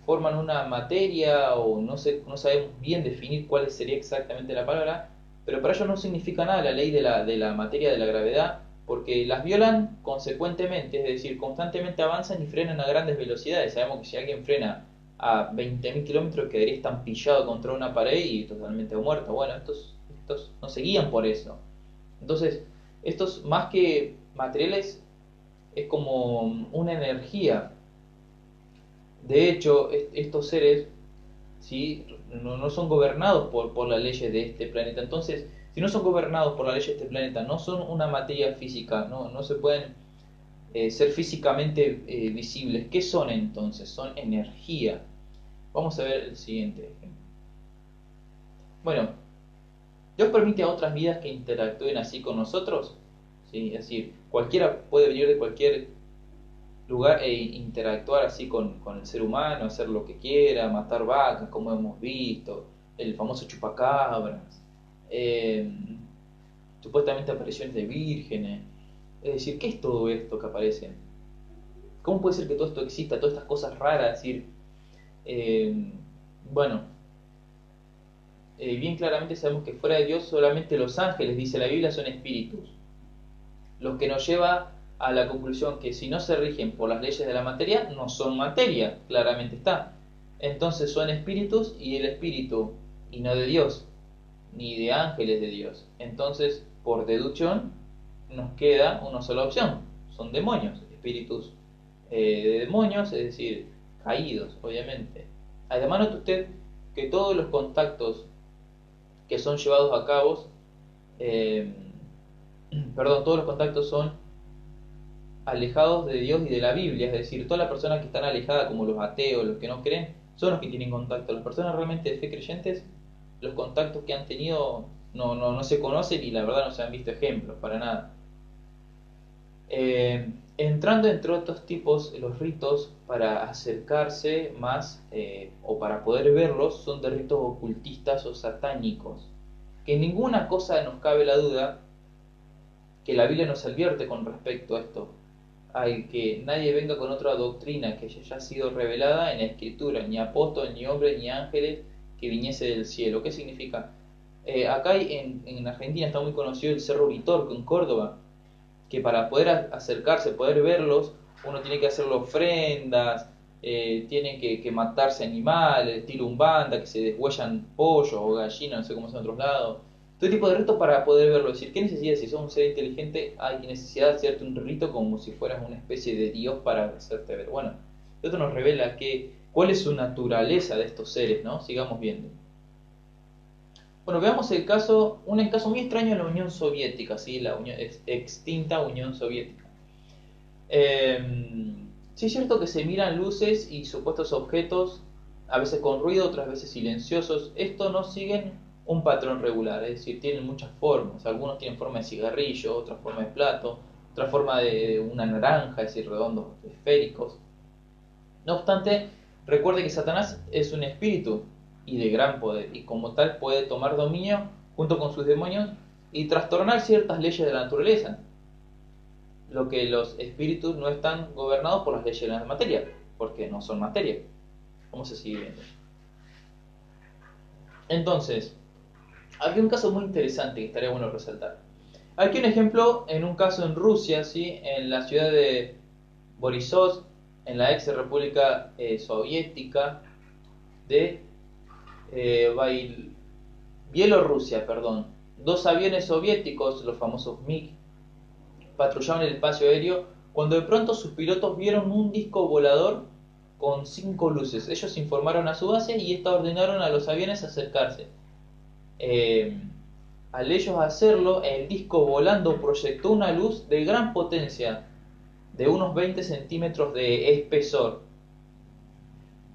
forman una materia, o no sabemos bien definir cuál sería exactamente la palabra, pero para ellos no significa nada la ley de la materia de la gravedad, porque las violan consecuentemente, es decir, constantemente avanzan y frenan a grandes velocidades. Sabemos que si alguien frena a 20.000 kilómetros quedaría estampillado contra una pared y totalmente muerto. Bueno, estos no se guían por eso. Entonces, estos más que materiales es como una energía. De hecho, estos seres, ¿sí?, no son gobernados por las leyes de este planeta. Entonces, si no son gobernados por la ley de este planeta, no son una materia física, no se pueden ser físicamente visibles. ¿Qué son entonces? Son energía. Vamos a ver el siguiente ejemplo. Bueno, Dios permite a otras vidas que interactúen así con nosotros, ¿sí? Es decir, cualquiera puede venir de cualquier lugar e interactuar así con el ser humano, hacer lo que quiera, matar vacas, como hemos visto, el famoso chupacabras. Supuestamente apariciones de vírgenes. Es decir, ¿qué es todo esto que aparece? ¿Cómo puede ser que todo esto exista, todas estas cosas raras? Es decir, bueno, bien claramente sabemos que fuera de Dios solamente los ángeles, dice la Biblia, son espíritus. Lo que nos lleva a la conclusión que si no se rigen por las leyes de la materia, no son materia, claramente está. Entonces son espíritus y el espíritu, y no de Dios, ni de ángeles de Dios. Entonces, por deducción, nos queda una sola opción, son demonios, espíritus de demonios, es decir, caídos, obviamente. Además, note usted que todos los contactos que son llevados a cabo, todos los contactos son alejados de Dios y de la Biblia, es decir, todas las personas que están alejadas, como los ateos, los que no creen, son los que tienen contacto. Las personas realmente de fe creyentes, los contactos que han tenido no se conocen y la verdad no se han visto ejemplos, para nada. Entrando entre otros tipos, los ritos para acercarse más o para poder verlos son de ritos ocultistas o satánicos, que en ninguna cosa nos cabe la duda que la Biblia nos advierte con respecto a esto, al que nadie venga con otra doctrina que ya ha sido revelada en la Escritura, ni apóstol, ni hombre, ni ángeles que viniese del cielo. ¿Qué significa? Acá en Argentina está muy conocido el Cerro Uritorco, en Córdoba, que para poder acercarse, poder verlos, uno tiene que hacerle ofrendas, tiene que matarse animales, estilo umbanda, que se deshuellan pollos o gallinas, no sé cómo son en otros lados. Todo tipo de ritos para poder verlo. Es decir, ¿qué necesidad? Si sos un ser inteligente, hay necesidad de hacerte un rito como si fueras una especie de Dios para hacerte ver. Bueno, esto nos revela cuál es su naturaleza de estos seres, ¿no? Sigamos viendo. Bueno, veamos un caso muy extraño en la Unión Soviética, ¿sí? La extinta Unión Soviética. Sí es cierto que se miran luces y supuestos objetos, a veces con ruido, otras veces silenciosos. Estos no siguen un patrón regular, es decir, tienen muchas formas. Algunos tienen forma de cigarrillo, otra forma de plato, otra forma de una naranja, es decir, redondos, esféricos. No obstante, recuerde que Satanás es un espíritu y de gran poder, y como tal puede tomar dominio junto con sus demonios y trastornar ciertas leyes de la naturaleza, lo que los espíritus no están gobernados por las leyes de la materia, porque no son materia. ¿Cómo se sigue viendo? Entonces, aquí un caso muy interesante que estaría bueno resaltar. Aquí un ejemplo, en un caso en Rusia, ¿sí? En la ciudad de Borisov, en la ex república soviética de Bielorrusia, perdón. Dos aviones soviéticos, los famosos MiG, patrullaban el espacio aéreo cuando de pronto sus pilotos vieron un disco volador con 5 luces. Ellos informaron a su base y esta ordenaron a los aviones acercarse. Al ellos hacerlo, el disco volando proyectó una luz de gran potencia, de unos 20 centímetros de espesor,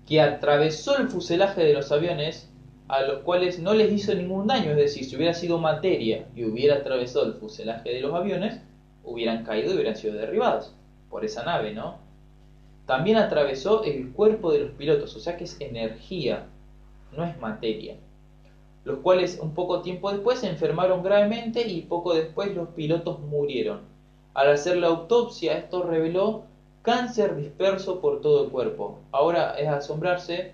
que atravesó el fuselaje de los aviones, a los cuales no les hizo ningún daño. Es decir, si hubiera sido materia y hubiera atravesado el fuselaje de los aviones, hubieran caído y hubieran sido derribados por esa nave, ¿no? También atravesó el cuerpo de los pilotos, o sea que es energía, no es materia, los cuales un poco tiempo después se enfermaron gravemente y poco después los pilotos murieron. Al hacer la autopsia, esto reveló cáncer disperso por todo el cuerpo. Ahora es asombrarse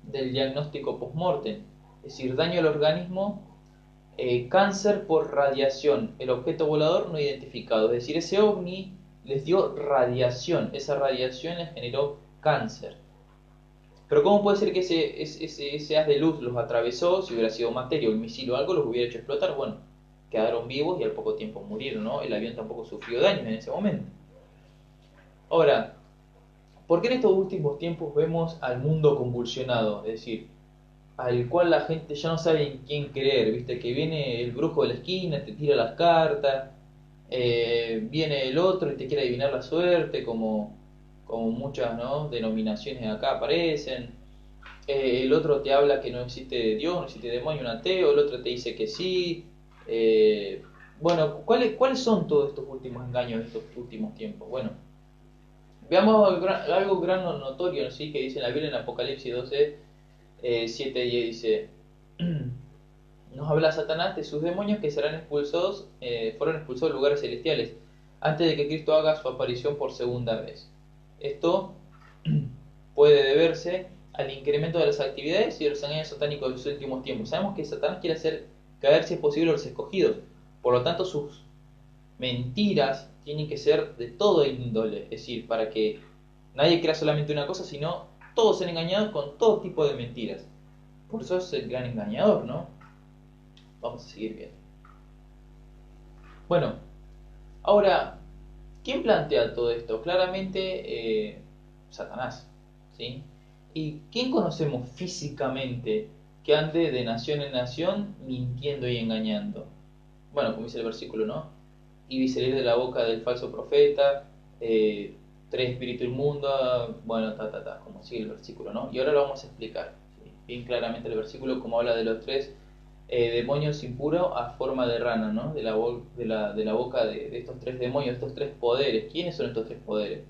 del diagnóstico post-mortem, es decir, daño al organismo, cáncer por radiación, el objeto volador no identificado, es decir, ese ovni les dio radiación, esa radiación les generó cáncer. Pero ¿cómo puede ser que ese haz de luz los atravesó? Si hubiera sido materia o el misil o algo, los hubiera hecho explotar. Bueno, quedaron vivos y al poco tiempo murieron, ¿no? El avión tampoco sufrió daños en ese momento. Ahora, ¿por qué en estos últimos tiempos vemos al mundo convulsionado? Es decir, al cual la gente ya no sabe en quién creer, ¿viste? Que viene el brujo de la esquina, te tira las cartas, viene el otro y te quiere adivinar la suerte, como muchas, ¿no? Denominaciones acá aparecen. El otro te habla que no existe Dios, no existe demonio, un ateo, el otro te dice que sí. Bueno, ¿cuáles son todos estos últimos engaños de estos últimos tiempos? Bueno, veamos algo gran notorio, ¿sí? Que dice en la Biblia en Apocalipsis 12, 7 y 10 dice: nos habla Satanás de sus demonios que serán expulsados, fueron expulsados de lugares celestiales antes de que Cristo haga su aparición por segunda vez. Esto puede deberse al incremento de las actividades y de los engaños satánicos de los últimos tiempos. Sabemos que Satanás quiere hacer caer, si es posible, a los escogidos. Por lo tanto, sus mentiras tienen que ser de todo índole. Es decir, para que nadie crea solamente una cosa, sino todos sean engañados con todo tipo de mentiras. Por eso es el gran engañador, ¿no? Vamos a seguir viendo. Bueno, ahora, ¿quién plantea todo esto? Claramente Satanás, ¿sí? ¿Y quién conocemos físicamente que ande de nación en nación mintiendo y engañando? Bueno, como dice el versículo, ¿no? Y vi salir de la boca del falso profeta, tres espíritus inmundos, bueno, como sigue el versículo, ¿no? Y ahora lo vamos a explicar, ¿sí? Bien claramente el versículo, como habla de los tres demonios impuros a forma de rana, ¿no? De la boca de estos tres demonios, estos tres poderes. ¿Quiénes son estos tres poderes?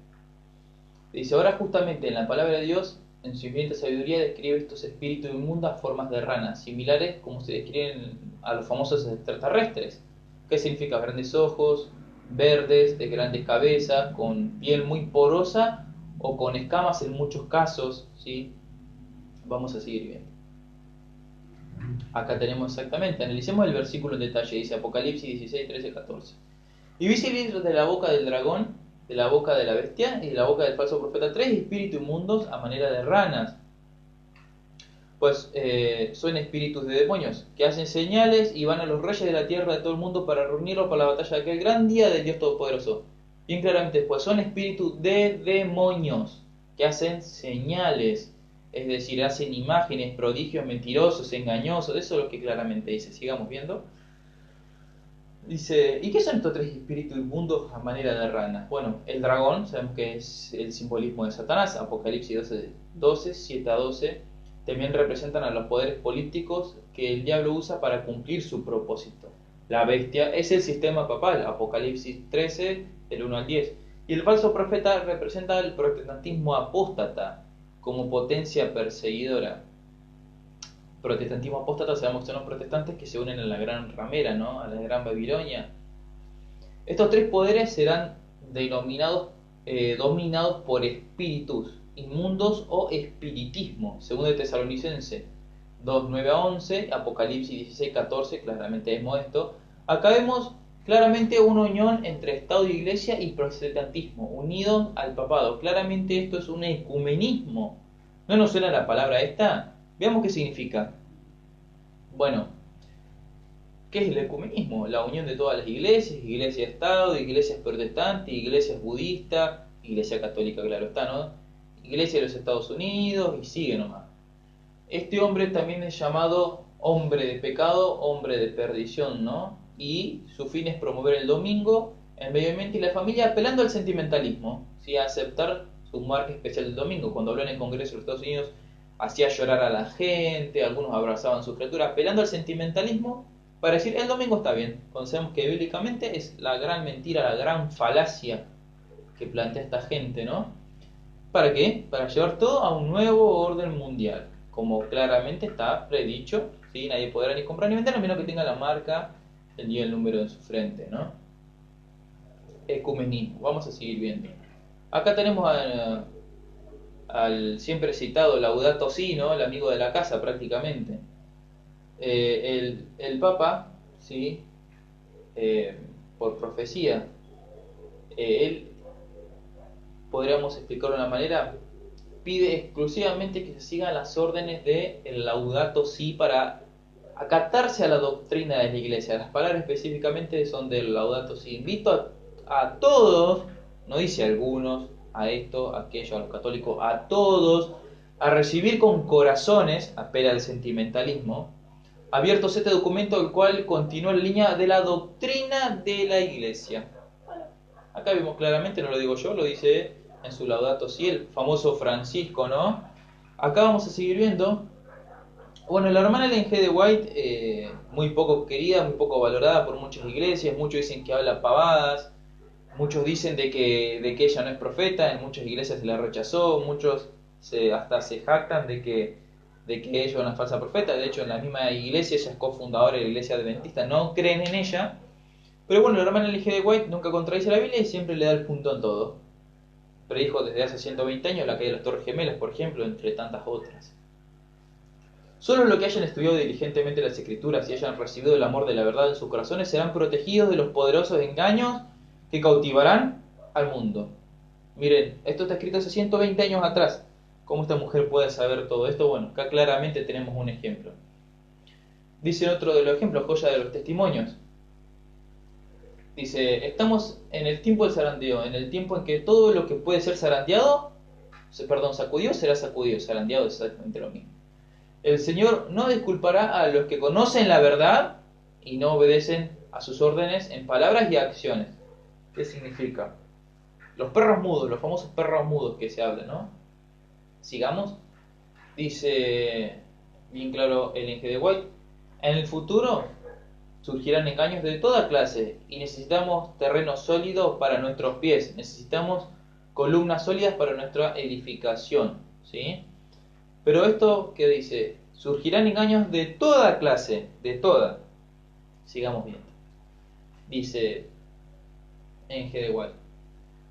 Dice, ahora justamente en la palabra de Dios, en su infinita sabiduría, describe estos espíritus inmundos a formas de rana, similares como se describen a los famosos extraterrestres. ¿Qué significa? Grandes ojos, verdes, de grandes cabezas, con piel muy porosa o con escamas en muchos casos, ¿sí? Vamos a seguir viendo. Acá tenemos exactamente, analicemos el versículo en detalle, dice Apocalipsis 16, 13, 14. Y vi salir de la boca del dragón, de la boca de la bestia y de la boca del falso profeta tres espíritus inmundos a manera de ranas. Pues son espíritus de demonios que hacen señales y van a los reyes de la tierra de todo el mundo para reunirlos para la batalla de aquel gran día del Dios Todopoderoso. Bien claramente, pues son espíritus de demonios que hacen señales, es decir, hacen imágenes, prodigios mentirosos, engañosos. Eso es lo que claramente dice. Sigamos viendo. Dice, ¿y qué son estos tres espíritus inmundos a manera de ranas? Bueno, el dragón, sabemos que es el simbolismo de Satanás, Apocalipsis 12, 7 a 12, también representan a los poderes políticos que el diablo usa para cumplir su propósito. La bestia es el sistema papal, Apocalipsis 13, del 1 al 10. Y el falso profeta representa el protestantismo apóstata como potencia perseguidora. Protestantismo apóstata, sabemos que son los protestantes que se unen a la gran ramera, ¿no? A la gran Babilonia. Estos tres poderes serán dominados por espíritus inmundos o espiritismo, según el Tesalonicense 2, 9 a 11, Apocalipsis 16, 14, claramente vemos esto. Acá vemos claramente una unión entre Estado de Iglesia y protestantismo, unidos al papado. Claramente esto es un ecumenismo. ¿No nos suena la palabra esta? Veamos qué significa. Bueno, ¿qué es el ecumenismo? La unión de todas las iglesias, iglesia-estado, iglesias protestantes, iglesias budistas, iglesia católica, claro está, ¿no? Iglesia de los Estados Unidos, y sigue nomás. Este hombre también es llamado hombre de pecado, hombre de perdición, ¿no? Y su fin es promover el domingo, el medio ambiente y la familia, apelando al sentimentalismo, ¿sí? A aceptar su marca especial del domingo. Cuando habló en el Congreso de los Estados Unidos, hacía llorar a la gente, algunos abrazaban su criatura, apelando al sentimentalismo para decir, el domingo está bien. Conocemos que bíblicamente es la gran mentira, la gran falacia que plantea esta gente, ¿no? ¿Para qué? Para llevar todo a un nuevo orden mundial, como claramente está predicho, ¿sí? Nadie podrá ni comprar ni vender, a menos que tenga la marca y el número en su frente, ¿no? Ecumenismo, vamos a seguir viendo. Acá tenemos al siempre citado Laudato Si, ¿no? El amigo de la casa prácticamente. El Papa, ¿sí? Por profecía, él, podríamos explicarlo de una manera, pide exclusivamente que se sigan las órdenes del Laudato Si para acatarse a la doctrina de la Iglesia. Las palabras específicamente son del Laudato Si. Invito a todos, no dice a algunos, a esto, a aquello, a los católicos, a todos, a recibir con corazones, apela al sentimentalismo, abiertos este documento, el cual continúa la línea de la doctrina de la Iglesia. Acá vemos claramente, no lo digo yo, lo dice en su Laudato Si, el famoso Francisco, ¿no? Acá vamos a seguir viendo. Bueno, la hermana Ellen G. de White, muy poco querida, muy poco valorada por muchas iglesias, muchos dicen que habla pavadas, muchos dicen de que ella no es profeta, en muchas iglesias se la rechazó, muchos hasta se jactan de que ella es una falsa profeta. De hecho, en la misma iglesia, ella es cofundadora de la iglesia adventista, no creen en ella. Pero bueno, la hermana Ellen G. de White nunca contradice la Biblia y siempre le da el punto en todo. predijo desde hace 120 años la caída de las Torres Gemelas, por ejemplo, entre tantas otras. Solo los que hayan estudiado diligentemente las Escrituras y hayan recibido el amor de la verdad en sus corazones serán protegidos de los poderosos engaños que cautivarán al mundo. Miren, esto está escrito hace 120 años atrás. ¿Cómo esta mujer puede saber todo esto? Bueno, acá claramente tenemos un ejemplo. Dice otro de los ejemplos, joya de los testimonios. Dice, estamos en el tiempo del zarandeo, en el tiempo en que todo lo que puede ser zarandeado, sacudido, será sacudido, zarandeado es exactamente lo mismo. El Señor no disculpará a los que conocen la verdad y no obedecen a sus órdenes en palabras y acciones. ¿Qué significa? Los perros mudos, los famosos perros mudos que se hablan, ¿no? Sigamos. Dice bien claro el G. de White, en el futuro surgirán engaños de toda clase y necesitamos terreno sólido para nuestros pies, necesitamos columnas sólidas para nuestra edificación, ¿sí? Pero esto que dice, surgirán engaños de toda clase, de toda. Sigamos viendo. Dice en G. de White,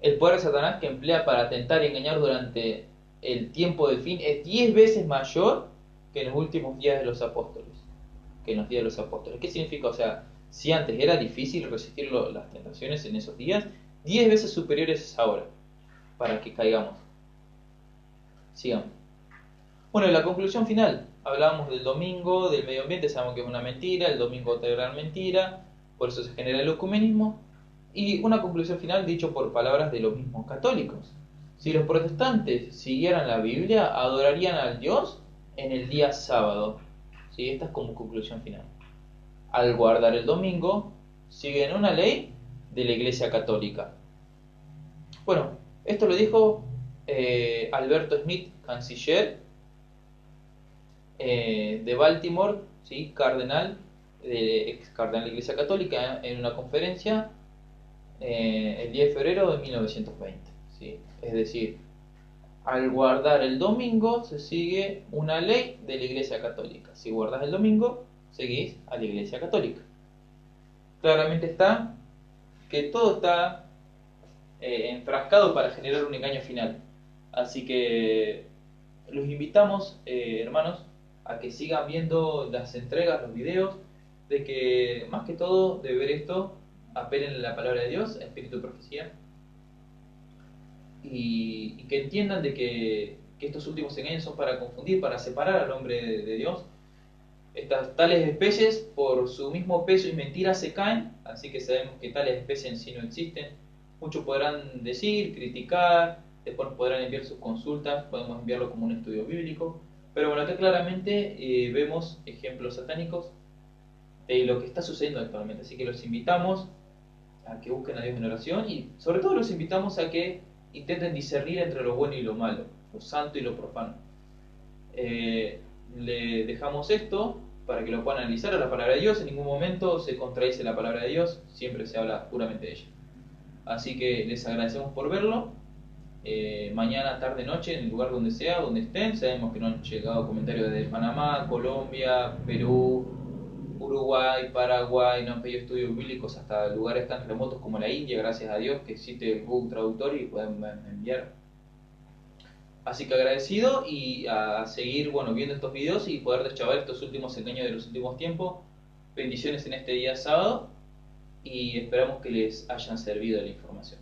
el poder de Satanás que emplea para tentar y engañar durante el tiempo del fin es 10 veces mayor que en los últimos días de los apóstoles. Que en los días de los apóstoles. ¿Qué significa? O sea, si antes era difícil resistir las tentaciones en esos días, 10 veces superiores es ahora, para que caigamos. Sigamos. Bueno, y la conclusión final. Hablábamos del domingo, del medio ambiente, sabemos que es una mentira, el domingo otra gran mentira, por eso se genera el ecumenismo. Y una conclusión final dicho por palabras de los mismos católicos. Si los protestantes siguieran la Biblia, adorarían al Dios en el día sábado. ¿Sí? Esta es como conclusión final. Al guardar el domingo, siguen una ley de la Iglesia Católica. Bueno, esto lo dijo Alberto Smith, canciller de Baltimore, ¿sí? Ex cardenal de la Iglesia Católica, en una conferencia el 10 de febrero de 1920. ¿Sí? Es decir, al guardar el domingo se sigue una ley de la Iglesia Católica. Si guardas el domingo, seguís a la Iglesia Católica. Claramente está que todo está enfrascado para generar un engaño final. Así que los invitamos, hermanos, a que sigan viendo las entregas, los videos, de que más que todo de ver esto, apelen a la palabra de Dios, espíritu de profecía, y que entiendan de que estos últimos engaños son para confundir, para separar al hombre de Dios. Estas tales especies por su mismo peso y mentira se caen, así que sabemos que tales especies en sí no existen. Muchos podrán decir, criticar, después podrán enviar sus consultas, podemos enviarlo como un estudio bíblico, pero bueno, acá claramente vemos ejemplos satánicos de lo que está sucediendo actualmente, así que los invitamos a que busquen a Dios en oración y sobre todo los invitamos a que intenten discernir entre lo bueno y lo malo, lo santo y lo profano. Le dejamos esto para que lo puedan analizar a la palabra de Dios. En ningún momento se contradice la palabra de Dios, siempre se habla puramente de ella. Así que les agradecemos por verlo. Mañana, tarde, noche, en el lugar donde sea, donde estén. Sabemos que no han llegado comentarios desde Panamá, Colombia, Perú, Uruguay, Paraguay, no han pedido estudios bíblicos hasta lugares tan remotos como la India, gracias a Dios que existe Google Traductor y pueden enviar. Así que agradecido y a seguir viendo estos videos y poder deschavar estos últimos engaños de los últimos tiempos. Bendiciones en este día sábado y esperamos que les hayan servido la información.